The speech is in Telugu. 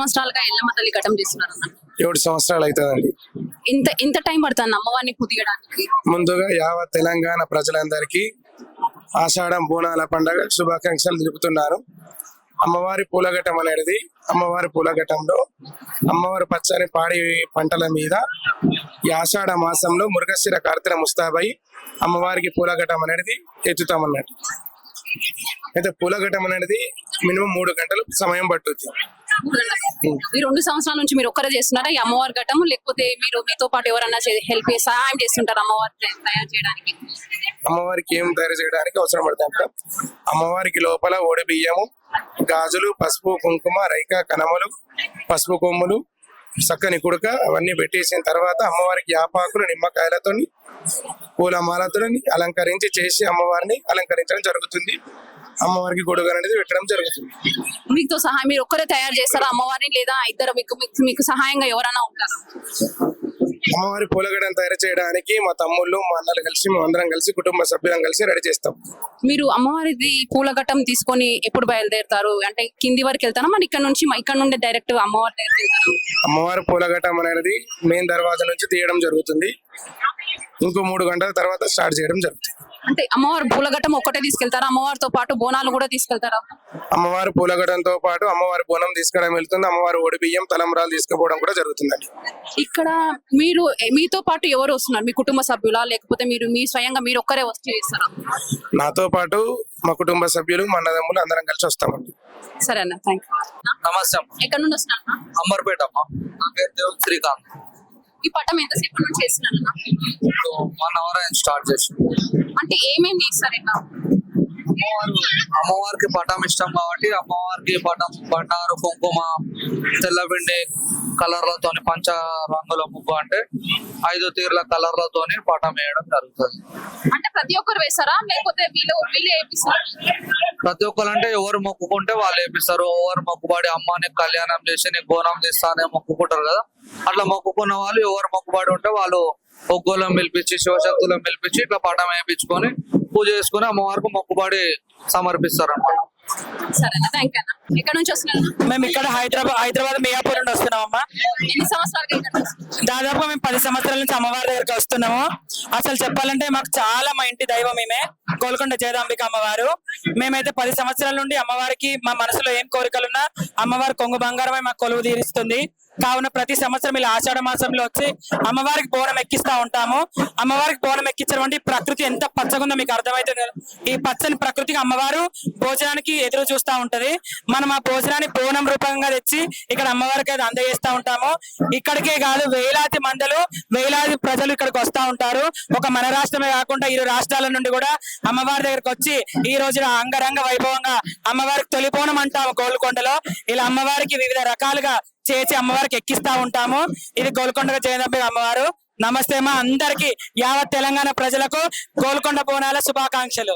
సంవత్సరాలుగా ఎల్లమ్మ తల్లి ఘటం చేస్తున్నారు అన్న? 7 సంవత్సరాలు అవుతుందండి. ఎంత టైం పడుతుంది అమ్మవారిని కుదియడానికి? ముందుగా యావత్ తెలంగాణ ప్రజలందరికీ ఆషాఢం బోనాల పండుగ శుభాకాంక్షలు తెలుపుతున్నారు. అమ్మవారి పూలఘట్టం అనేది అమ్మవారి పూలఘట్టంలో అమ్మవారి పచ్చని పాడి పంటల మీద ఈ ఆషాఢ మాసంలో మృగశిర కార్తెల ముస్తాబై అమ్మవారికి పూలఘట్టం అనేది ఎత్తుతామన్నట్టు. అయితే పూలఘట్టం అనేది మినిమం 3 గంటలు సమయం పట్టుద్ది. ఈ 2 సంవత్సరాల నుంచి మీరు ఒక్కరే చేస్తున్నారా ఈ అమ్మవారి ఘట్టం, లేకపోతే మీరు మీతో పాటు ఎవరన్నా హెల్ప్ సహాయం చేస్తుంటారు అమ్మవారి తయారు చేయడానికి? అమ్మవారికి ఏం తయారు చేయడానికి అవసరం పడతాం. అమ్మవారికి లోపల ఓడి బియ్యము, గాజులు, పసుపు, కుంకుమ, రైక, కనమలు, పసుపు కొమ్ములు, చక్కని కుడక అవన్నీ పెట్టేసిన తర్వాత అమ్మవారికి యాపాకులు, నిమ్మకాయలతో, పూలమాలతో అలంకరించి చేసి అమ్మవారిని అలంకరించడం జరుగుతుంది. అమ్మవారికి గొడుగు అనేది పెట్టడం జరుగుతుంది. మీతో సహాయం మీరు ఒక్కరే తయారు చేస్తారా అమ్మవారిని, లేదా ఇద్దరు మీకు సహాయంగా ఎవరైనా ఉంటారా? అమ్మవారి పూలగడం తయారు చేయడానికి మా తమ్ముళ్ళు, మా అన్నలు కలిసి మేమందరం కలిసి కుటుంబ సభ్యులం కలిసి రెడీ చేస్తాం. మీరు అమ్మవారిది పూలఘట్టం తీసుకొని ఎప్పుడు బయలుదేరుతారు? అంటే కింది వరకు వెళ్తారా, మరి ఇక్కడ నుండి డైరెక్ట్ అమ్మవారి దగ్గరికి వెళ్తారు? అమ్మవారి పూలఘట్టం అనేది మెయిన్ దర్వాజా నుంచి తీయడం జరుగుతుంది. ఇంకో 3 గంటల తర్వాత స్టార్ట్ చేయడం జరుగుతుంది. అంటే అమ్మవారి పూలఘట్టం ఒక్కటే తీసుకెళ్తారా? అమ్మవారితో పాటు బోనాలు కూడా తీసుకెళ్తారా? అమ్మవారి పూలఘట్టంతో పాటు అమ్మవారి బోనం తీసుకురావడం వెళ్తుంది. అమ్మవారి ఓడి బియ్యం, తలంబ్రాలు తీసుకుపోవడం కూడా జరుగుతుందండి. ఇక్కడ మీతో పాటు ఎవరు వస్తున్నారు? మీ కుటుంబ సభ్యులా, లేకపోతే మీ స్వయంగా మీరు ఒక్కరే వచ్చి చేస్తారా? నాతో పాటు మా కుటుంబ సభ్యులు, మా అన్నదమ్ములు అందరం కలిసి వస్తామండి. సరే అన్న, థ్యాంక్ యూ. నమస్తే అమ్మ. ఎక్కడ నుండి వస్తున్నా? అంబర్పేట అమ్మ. నా పేరు దేవుడు శ్రీకాంత్. ఈ పటం ఎంతసేపు నుంచి చేస్తున్నారు? 1 అవర్ అయింది స్టార్ట్ చేసి. అంటే ఏమేమి చేస్తారు ఇక్కడ? అమ్మవారికి పటం ఇష్టం కాబట్టి అమ్మవారికి పటం, బండారు, కుంకుమ, తెల్లపిండి కలర్లతోని, పంచ రంగుల ముగ్గు అంటే 5 తీర్ల కలర్లతోని పటం వేయడం జరుగుతుంది. అంటే ప్రతి ఒక్కరు వేస్తారా, లేకపోతే వీళ్ళే వేపిస్తారా? ప్రతి ఒక్కరు అంటే ఎవరు మొక్కుకుంటే వాళ్ళు వేపిస్తారు. ఎవరు మొక్కుబడి అమ్మని కళ్యాణం చేసి నీకు బోనం తీస్తానే మొక్కుకుంటారు కదా, అట్లా మొక్కుకున్న వాళ్ళు ఎవరు మొక్కుబడి ఉంటే వాళ్ళు ఒగ్గోలం పిలిపించి, శివశక్తులను పిలిపించి ఇట్లా పటం వేయించుకొని పూజ చేసుకుని అమ్మవారికి మొక్కుబడి సమర్పిస్తారు అన్నమాట. సరేనా, థ్యాంక్ యూ అన్న. ఎక్కడ నుంచి వస్తున్నారు? మేము ఇక్కడ హైదరాబాద్ మియాపూర్ నుండి వస్తున్నామమ్మా. ఎన్ని సంవత్సరాలుగా ఇక్కడ వస్తున్నారు? దాదాపు మేము 10 సంవత్సరాల నుంచి అమ్మవారి దగ్గరికి వస్తున్నాము. అసలు చెప్పాలంటే మాకు చాలా మా ఇంటి దైవం ఈమె గోల్కొండ జయదాంబిక అమ్మవారు. మేమైతే 10 సంవత్సరాల నుండి అమ్మవారికి మా మనసులో ఏం కోరికలున్నా అమ్మవారి కొంగు బంగారమై మాకు కొలువు తీరుస్తుంది. కావున ప్రతి సంవత్సరం ఇలా ఆషాఢ మాసంలో వచ్చి అమ్మవారికి బోనం ఎక్కిస్తా ఉంటాము. అమ్మవారికి బోనం ఎక్కించడం అంటే ప్రకృతి ఎంత పచ్చగుందో మీకు అర్థమవుతుంది కదా. ఈ పచ్చని ప్రకృతికి అమ్మవారు భోజనానికి ఎదురు చూస్తా ఉంటది. మనం ఆ భోజనాన్ని బోనం రూపంగా తెచ్చి ఇక్కడ అమ్మవారికి అది అందజేస్తా ఉంటాము. ఇక్కడికే కాదు, వేలాది ప్రజలు ఇక్కడికి వస్తా ఉంటారు. ఒక మన రాష్ట్రమే కాకుండా 2 రాష్ట్రాల నుండి కూడా అమ్మవారి దగ్గరికి వచ్చి ఈ రోజున అంగరంగ వైభవంగా అమ్మవారికి తొలి బోనం అంటాము గోల్కొండలో. ఇలా అమ్మవారికి వివిధ రకాలుగా చేసి అమ్మవారికి ఎక్కిస్తా ఉంటాము. ఇది గోల్కొండ జయదాంబిక అమ్మవారు. నమస్తే మా అందరికి, యావత్ తెలంగాణ ప్రజలకు గోల్కొండ బోనాల శుభాకాంక్షలు.